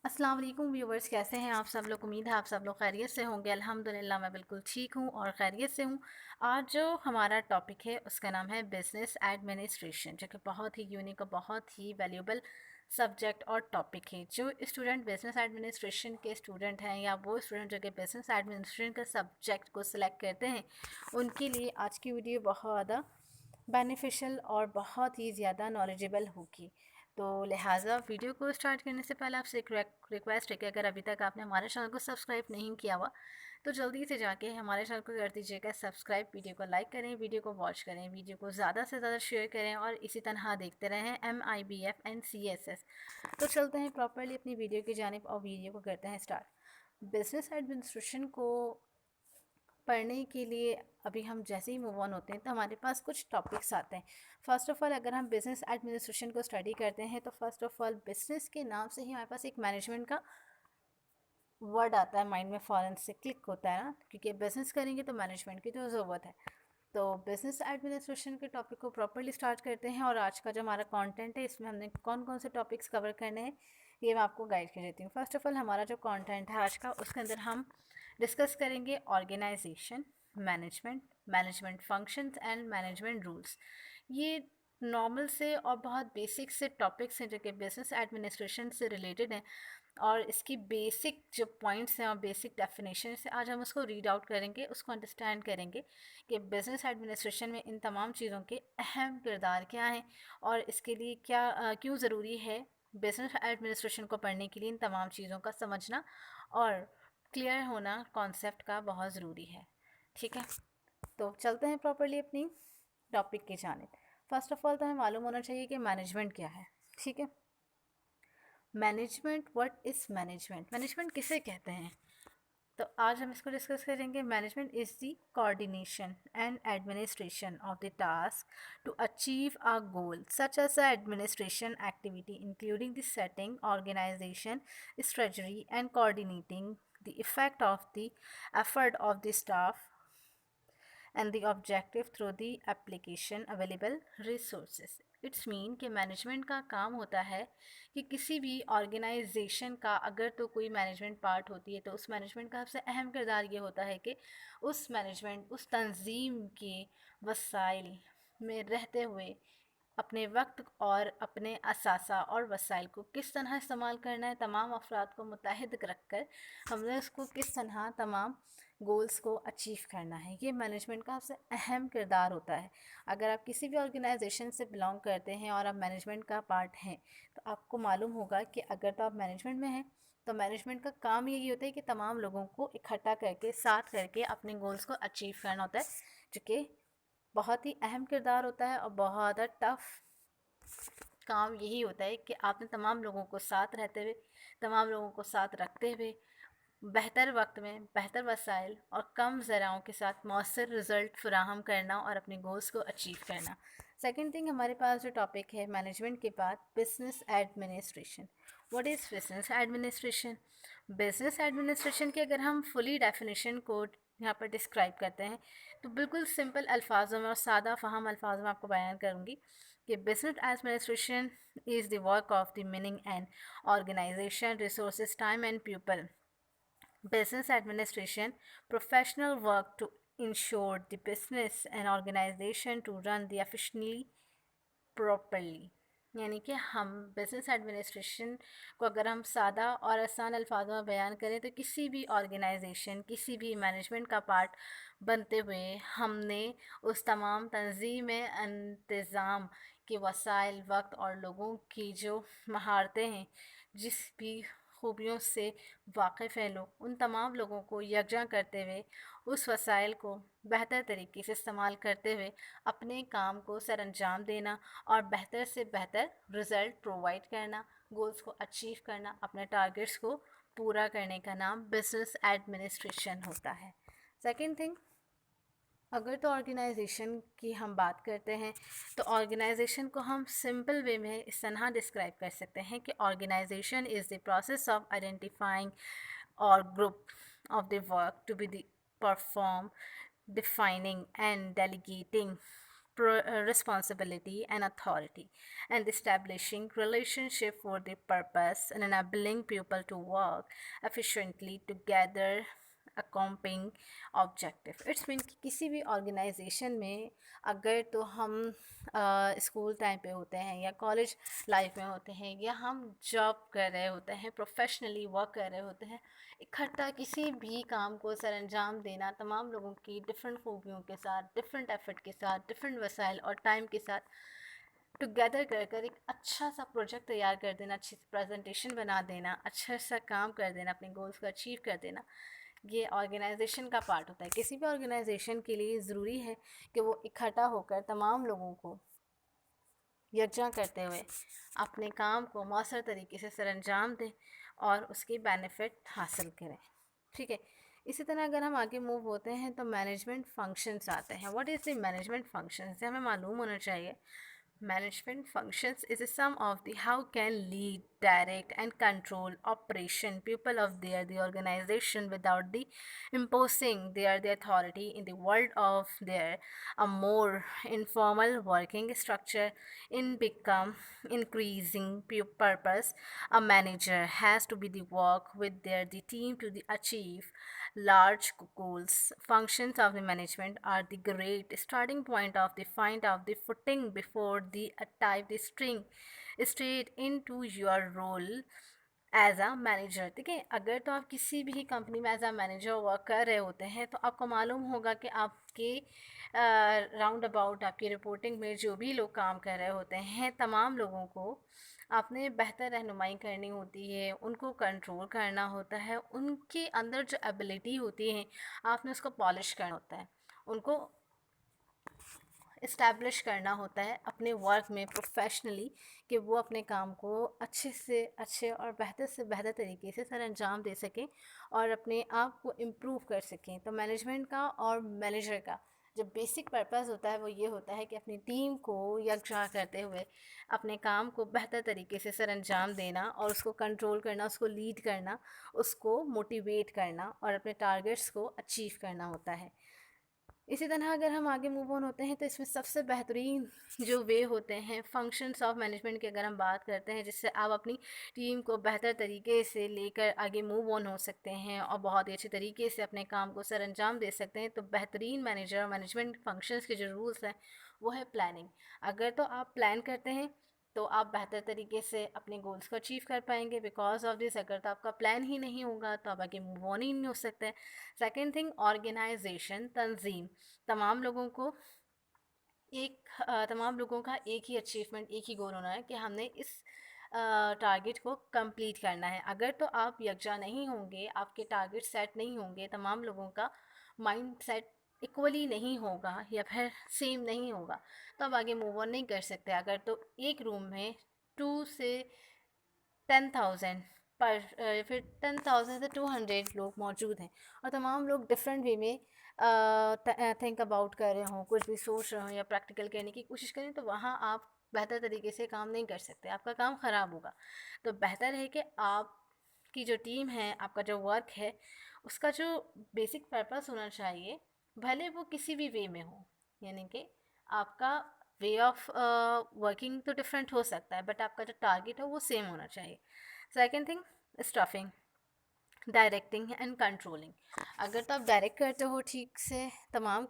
अस्सलाम वालेकुम व्यूवर्स, कैसे हैं आप सब लोग। उम्मीद है आप सब लोग खैरियत से होंगे। अल्हम्दुलिल्लाह मैं बिल्कुल ठीक हूँ और खैरियत से हूँ। आज जो हमारा टॉपिक है उसका नाम है बिज़नेस एडमिनिस्ट्रेशन, जो कि बहुत ही यूनिक और बहुत ही वैल्यूएबल सब्जेक्ट और टॉपिक है। जो स्टूडेंट बिज़नेस एडमिनिस्ट्रेशन के स्टूडेंट हैं या वो स्टूडेंट जो कि बिज़नेस एडमिनिस्ट्रेशन के सब्जेक्ट को सिलेक्ट करते हैं, उनके लिए आज की वीडियो बहुत ज़्यादा बेनिफिशियल और बहुत ही ज़्यादा नॉलेजेबल होगी। तो लिहाजा वीडियो को स्टार्ट करने से पहले आपसे एक रिक्वेस्ट है कि अगर अभी तक आपने हमारे चैनल को सब्सक्राइब नहीं किया हुआ तो जल्दी से जाके हमारे चैनल को कर दीजिएगा सब्सक्राइब। वीडियो को लाइक करें, वीडियो को वॉच करें, वीडियो को ज़्यादा से ज़्यादा शेयर करें और इसी तरह देखते रहें MIBF and CSS। तो चलते हैं प्रॉपरली अपनी वीडियो की जानिब और वीडियो को करते हैं स्टार्ट। बिज़नेस एडमिनिस्ट्रेशन को पढ़ने के लिए अभी हम जैसे ही मूव ऑन होते हैं तो हमारे पास कुछ टॉपिक्स आते हैं। फ़र्स्ट ऑफ़ ऑल अगर हम बिज़नेस एडमिनिस्ट्रेशन को स्टडी करते हैं तो फ़र्स्ट ऑफ़ ऑल बिज़नेस के नाम से ही हमारे पास एक मैनेजमेंट का वर्ड आता है, माइंड में फ़ौरन से क्लिक होता है ना, क्योंकि बिज़नेस करेंगे तो मैनेजमेंट की तो ज़रूरत है। तो बिज़नेस एडमिनिस्ट्रेशन के टॉपिक को प्रॉपर्ली स्टार्ट करते हैं और आज का जो हमारा कंटेंट है इसमें हमने कौन कौन से टॉपिक्स कवर करने हैं ये मैं आपको गाइड कर देती हूँ। फर्स्ट ऑफ़ ऑल हमारा जो कंटेंट है आज का उसके अंदर हम डिस्कस करेंगे organisation, management, management functions and management rules. ये नॉर्मल से और बहुत बेसिक से टॉपिक्स हैं जो कि बिज़नेस एडमिनिस्ट्रेशन से रिलेटेड हैं और इसकी बेसिक जो पॉइंट्स हैं और बेसिक डेफिनेशन से आज हम उसको रीड आउट करेंगे, उसको अंडरस्टैंड करेंगे कि बिज़नेस एडमिनिस्ट्रेशन में इन तमाम चीज़ों के अहम किरदार क्या हैं और इसके लिए क्या क्यों ज़रूरी है बिज़नेस एडमिनिस्ट्रेशन को पढ़ने के लिए इन तमाम चीज़ों का समझना और क्लियर होना कॉन्सेप्ट का बहुत ज़रूरी है। ठीक है, तो चलते हैं प्रॉपर्ली अपनी टॉपिक की जानिब। फ़र्स्ट ऑफ़ ऑल तो हमें मालूम होना चाहिए कि मैनेजमेंट क्या है। ठीक है, management, what is management, management किसे कहते हैं, तो आज हम इसको डिस्कस करेंगे। Management is the coordination and administration of the task to achieve a goal such as a administration activity including the setting, organisation, strategy and coordinating the effect of the effort of the staff and the objective through the application available resources। It's mean कि management का काम होता है कि किसी भी organisation का अगर तो कोई मैनेजमेंट पार्ट होती है तो उस मैनेजमेंट का सबसे अहम किरदार ये होता है कि उस मैनेजमेंट, उस तंजीम के वसाइल में रहते हुए अपने वक्त और अपने असासा और वसाइल को किस तरह इस्तेमाल करना है, तमाम अफराद को मुत्तहिद रख कर हमने उसको किस तरह तमाम गोल्स को अचीव करना है, ये मैनेजमेंट का सबसे अहम किरदार होता है। अगर आप किसी भी ऑर्गेनाइजेशन से बिलोंग करते हैं और आप मैनेजमेंट का पार्ट हैं तो आपको मालूम होगा कि अगर तो आप मैनेजमेंट में हैं तो मैनेजमेंट का काम यही होता है कि तमाम लोगों को इकट्ठा करके साथ करके अपने गोल्स को अचीव करना होता है, जो कि बहुत ही अहम किरदार होता है और बहुत ज़्यादा टफ काम यही होता है कि आपने तमाम लोगों को साथ रहते हुए, तमाम लोगों को साथ रखते हुए बेहतर वक्त में बेहतर वसाइल और कम ज़राओं के साथ मौसर रिज़ल्ट फ़राहम करना और अपने गोल्स को अचीव करना। सेकंड थिंग हमारे पास जो टॉपिक है मैनेजमेंट के बाद business administration. What is business administration? Business administration की अगर हम फुली डेफिनेशन को यहाँ पर डिस्क्राइब करते हैं तो बिल्कुल सिंपल अल्फाजों में और सादा फहम अल्फाजों में आपको बयान करूँगी कि business administration is the work of the meaning and organisation resources time and people. Business administration, professional work to ensure the business and organization to run the efficiently properly। यानी कि हम बिज़नेस एडमिनिस्ट्रेशन को अगर हम सादा और आसान अल्फाजों में बयान करें तो किसी भी ऑर्गेनाइजेशन, किसी भी मैनेजमेंट का पार्ट बनते हुए हमने उस तमाम तंजीम इंतज़ाम के वसाइल, वक्त और लोगों की जो महारतें हैं, जिस भी खूबियों से वाकिफ़ हैं लोग, उन तमाम लोगों को यकजा करते हुए उस वसाइल को बेहतर तरीके से इस्तेमाल करते हुए अपने काम को सर अंजाम देना और बेहतर से बेहतर रिज़ल्ट प्रोवाइड करना, गोल्स को अचीव करना, अपने टारगेट्स को पूरा करने का नाम बिज़नेस एडमिनिस्ट्रेशन होता है। सेकंड थिंग, अगर तो ऑर्गेनाइजेशन की हम बात करते हैं तो ऑर्गेनाइजेशन को हम सिंपल वे में इस तरह डिस्क्राइब कर सकते हैं कि organisation is the process of identifying और group of the work to be perform, defining and delegating responsibility and authority, and establishing relationship for the purpose and enabling people to work efficiently together accomplishing objective. It's mean कि किसी भी organisation में अगर तो हम school time पे होते हैं या कॉलेज लाइफ में होते हैं या हम जॉब कर रहे होते हैं, प्रोफेशनली वर्क कर रहे होते हैं, इकट्ठा किसी भी काम को सर अंजाम देना तमाम लोगों की डिफरेंट खूबियों के साथ, डिफरेंट एफर्ट के साथ, डिफरेंट वसाइल और टाइम के साथ टुगेदर कर कर एक अच्छा सा प्रोजेक्ट तैयार कर देना, अच्छी सी प्रेजेंटेशन बना देना, अच्छा सा काम कर देना, अपने गोल्स को अचीव कर देना, ये ऑर्गेनाइजेशन का पार्ट होता है. किसी भी ऑर्गेनाइजेशन के लिए ज़रूरी है कि वो इकट्ठा होकर तमाम लोगों को यकजा करते हुए अपने काम को मौसर तरीके से सर अंजाम दें और उसकी बेनिफिट हासिल करें. ठीक है. इसी तरह अगर हम आगे मूव होते हैं तो मैनेजमेंट फंक्शंस आते हैं. What is the management functions, हमें मालूम होना चाहिए. Management functions is a sum of the how can lead, direct and control operation people of the organization without the imposing the authority in the world of their a more informal working structure in become increasing purpose. A manager has to be the work with the team to the achieve large goals. Functions of the management are the great starting point of the find of the footing before the type the string straight into your role as a manager. देखिए, अगर तो आप किसी भी company में as a manager work कर रहे होते हैं तो आपको मालूम होगा कि आपके राउंड अबाउट आपकी रिपोर्टिंग में जो भी लोग काम कर रहे होते हैं, तमाम लोगों को आपने बेहतर रहनुमाई करनी होती है, उनको कंट्रोल करना होता है, उनके अंदर जो एबिलिटी होती है आपने उसको पॉलिश करना होता है, उनको इस्टेब्लिश करना होता है अपने वर्क में प्रोफेशनली कि वो अपने काम को अच्छे से अच्छे और बेहतर से बेहतर तरीके से सर अंजाम दे सकें और अपने आप को इम्प्रूव कर सकें. तो मैनेजमेंट का और मैनेजर का जो बेसिक पर्पस होता है वो ये होता है कि अपनी टीम को यकजा करते हुए अपने काम को बेहतर तरीके से सर अंजाम देना और उसको कंट्रोल करना, उसको लीड करना, उसको मोटिवेट करना और अपने टारगेट्स को अचीव करना होता है. इसी तरह अगर हम आगे मूव ऑन होते हैं तो इसमें सबसे बेहतरीन जो वे होते हैं फंक्शंस ऑफ मैनेजमेंट की अगर हम बात करते हैं जिससे आप अपनी टीम को बेहतर तरीके से लेकर आगे मूव ऑन हो सकते हैं और बहुत ही अच्छे तरीके से अपने काम को सर अंजाम दे सकते हैं. तो बेहतरीन मैनेजर और मैनेजमेंट फंक्शंस के जो रूल्स हैं वो है प्लानिंग. अगर तो आप प्लान करते हैं तो आप बेहतर तरीके से अपने गोल्स को अचीव कर पाएंगे. बिकॉज ऑफ दिस अगर तो आपका प्लान ही नहीं होगा तो आप आगे मूव ऑन ही नहीं हो सकते. सेकेंड थिंग, ऑर्गेनाइजेशन, तंजीम. तमाम लोगों को तमाम लोगों का एक ही अचीवमेंट, एक ही गोल होना है कि हमने इस टारगेट को कंप्लीट करना है. अगर तो आप यकजा नहीं होंगे, आपके टारगेट सेट नहीं होंगे, तमाम लोगों का माइंड सेट इक्वली नहीं होगा या फिर सेम नहीं होगा तो आप आगे मूव ऑन नहीं कर सकते. अगर तो एक रूम में 2 से 10,000 पर फिर 10,000 से 200 लोग मौजूद हैं और तमाम लोग डिफरेंट वे में थिंक अबाउट कर रहे हों, कुछ भी सोच रहे हों या प्रैक्टिकल करने की कोशिश करें तो वहाँ आप बेहतर तरीके से काम नहीं कर सकते, आपका काम ख़राब होगा. तो बेहतर है कि आपकी जो टीम है, आपका जो वर्क है, उसका जो बेसिक पर्पस होना चाहिए भले वो किसी भी वे में हो, यानी कि आपका वे ऑफ वर्किंग तो डिफरेंट हो सकता है बट आपका जो टारगेट है वो सेम होना चाहिए. Second thing, staffing, directing and controlling. अगर तो आप डायरेक्ट करते हो ठीक से तमाम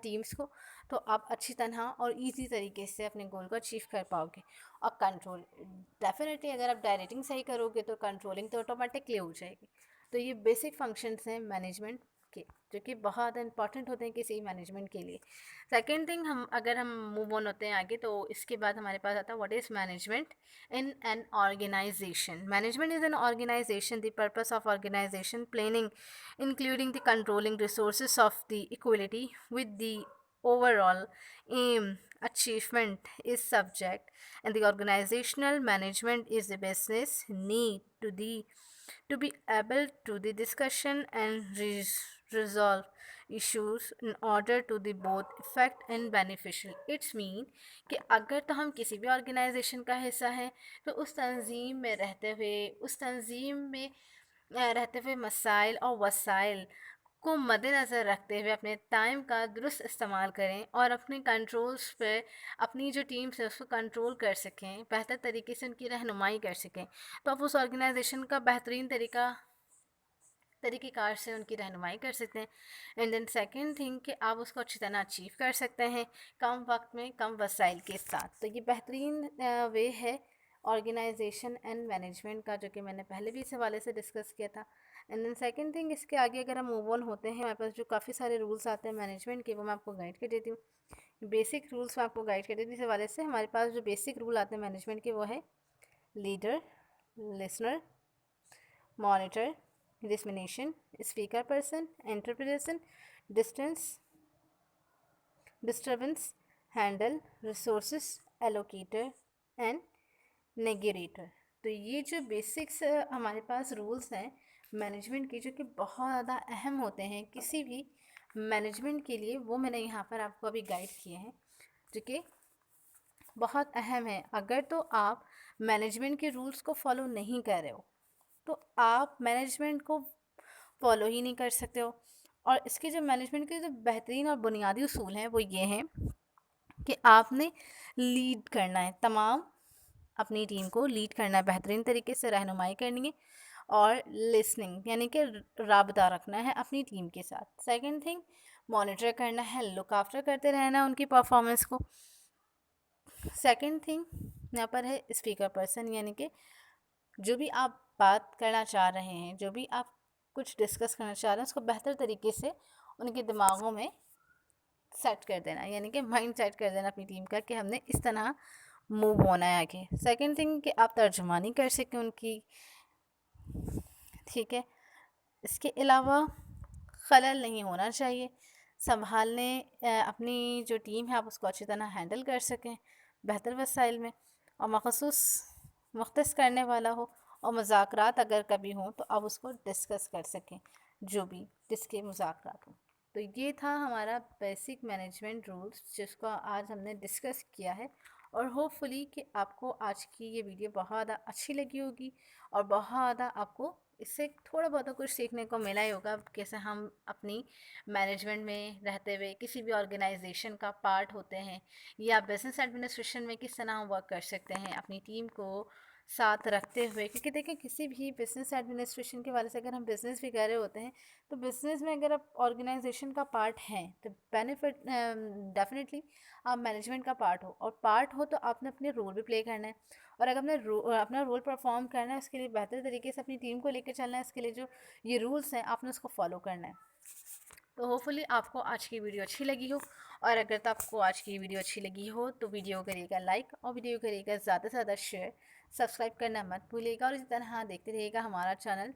टीम्स को तो आप अच्छी तरह और इजी तरीके से अपने गोल को अचीव कर पाओगे. और कंट्रोल, डेफिनेटली अगर आप डायरेक्टिंग सही करोगे तो कंट्रोलिंग तो ऑटोमेटिकली हो जाएगी. तो ये बेसिक फंक्शंस हैं मैनेजमेंट के जो कि बहुत इंपॉर्टेंट होते हैं किसी मैनेजमेंट के लिए. सेकेंड थिंग, हम मूव ऑन होते हैं आगे तो इसके बाद हमारे पास आता है what is management in an organization. Management is an organization. The purpose of organization planning, including the controlling resources of the equality with the overall aim achievement is subject, and the organizational management is the business need to be able to the discussion and resolve issues in order to the both effect and beneficial. It's mean कि अगर तो हम किसी भी organisation का हिस्सा हैं तो उस तंजीम में रहते हुए मसाइल और वसाइल کو مد نظر رکھتے ہوئے اپنے ٹائم کا درست استعمال کریں اور اپنے کنٹرولز پہ اپنی جو ٹیمس ہے اس کو کنٹرول کر سکیں، بہتر طریقے سے ان کی رہنمائی کر سکیں، تو آپ اس آرگنائزیشن کا بہترین طریقہ کار سے ان کی رہنمائی کر سکتے ہیں. اینڈ دین سیکنڈ تھنگ کہ آپ اس کو اچھی طرح اچیو کر سکتے ہیں کم وقت میں کم وسائل کے ساتھ. تو یہ بہترین وے ہے آرگنائزیشن اینڈ مینجمنٹ کا، جو کہ میں نے پہلے بھی اس حوالے سے ڈسکس کیا تھا. اینڈ دین سیکنڈ تھنگ، اس کے آگے اگر ہم موو آن ہوتے ہیں، ہمارے پاس جو کافی سارے رولس آتے ہیں مینجمنٹ کے، وہ میں آپ کو گائڈ کر دیتی ہوں. بیسک رولس میں آپ کو گائڈ کر دیتی ہوں. اس حوالے سے ہمارے پاس جو بیسک رول آتے ہیں مینجمنٹ کے، وہ ہے leader, listener, monitor, dissemination, speaker person, interpretation, disturbance, handle, resources, allocator and negotiator. تو یہ جو بیسکس ہمارے پاس رولس ہیں مینجمنٹ کے، جو کہ بہت زیادہ اہم ہوتے ہیں کسی بھی مینجمنٹ کے لیے، وہ میں نے یہاں پر آپ کو ابھی گائڈ کیے ہیں، جو کہ بہت اہم ہے. اگر تو آپ مینجمنٹ کے رولس کو فالو نہیں کر رہے ہو تو آپ مینجمنٹ کو فالو ہی نہیں کر سکتے ہو. اور اس کے جو مینجمنٹ کے جو بہترین اور بنیادی اصول ہیں وہ یہ ہیں کہ آپ نے لیڈ کرنا ہے، تمام اپنی ٹیم کو لیڈ کرنا ہے، بہترین طریقے سے رہنمائی کرنی ہے، اور لسننگ یعنی کہ رابطہ رکھنا ہے اپنی ٹیم کے ساتھ. سیکنڈ تھنگ، مانیٹر کرنا ہے، لک آفٹر کرتے رہنا ہے ان کی پرفارمنس کو. سیکنڈ تھنگ یہاں پر ہے اسپیکر پرسن، یعنی کہ جو بھی آپ بات کرنا چاہ رہے ہیں، جو بھی آپ کچھ ڈسکس کرنا چاہ رہے ہیں، اس کو بہتر طریقے سے ان کے دماغوں میں سیٹ کر دینا، یعنی کہ مائنڈ سیٹ کر دینا اپنی ٹیم کا کہ ہم نے اس طرح موو ہونا ہے آگے. سیکنڈ تھنگ کہ آپ ترجمانی کر سکیں ان کی، ٹھیک ہے. اس کے علاوہ خلل نہیں ہونا چاہیے، سنبھالنے اپنی جو ٹیم ہے آپ اس کو اچھی طرح ہینڈل کر سکیں بہتر وسائل میں، اور مختص کرنے والا ہو، اور مذاکرات اگر کبھی ہوں تو آپ اس کو ڈسکس کر سکیں جو بھی جس کے مذاکرات ہوں. تو یہ تھا ہمارا بیسک مینجمنٹ رولس جس کو آج ہم نے ڈسکس کیا ہے، اور ہوپ فلی کہ آپ کو آج کی یہ ویڈیو بہت زیادہ اچھی لگی ہوگی، اور بہت زیادہ آپ کو اس سے تھوڑا بہت کچھ سیکھنے کو ملا ہی ہوگا، کیسے ہم اپنی مینجمنٹ میں رہتے ہوئے کسی بھی آرگنائزیشن کا پارٹ ہوتے ہیں، یا بزنس ایڈمنسٹریشن میں کس طرح ہم ورک کر سکتے ہیں اپنی ٹیم کو ساتھ رکھتے ہوئے. کیونکہ دیکھیں کسی بھی بزنس ایڈمنسٹریشن کے والے سے اگر ہم بزنس بھی کر رہے ہوتے ہیں تو بزنس میں اگر آپ آرگنائزیشن کا پارٹ ہیں تو بینیفٹ ڈیفینیٹلی آپ مینجمنٹ کا پارٹ ہو، اور پارٹ ہو تو آپ نے اپنے رول بھی پلے کرنا ہے، اور اگر آپ نے اپنا رول پرفارم کرنا ہے اس کے لیے بہتر طریقے سے اپنی ٹیم کو لے کے چلنا ہے، اس کے لیے جو یہ رولس ہیں آپ نے اس کو فالو کرنا ہے. تو ہوپ فلی آپ کو آج کی ویڈیو اچھی لگی ہو، اور اگر تو آپ کو آج کی ویڈیو اچھی لگی ہو تو ویڈیو کریے گا لائک، اور ویڈیو کریے گا زیادہ سے زیادہ شیئر، سبسکرائب کرنا مت بھولیے گا، اور اسی طرح دیکھتے رہیے گا ہمارا چینل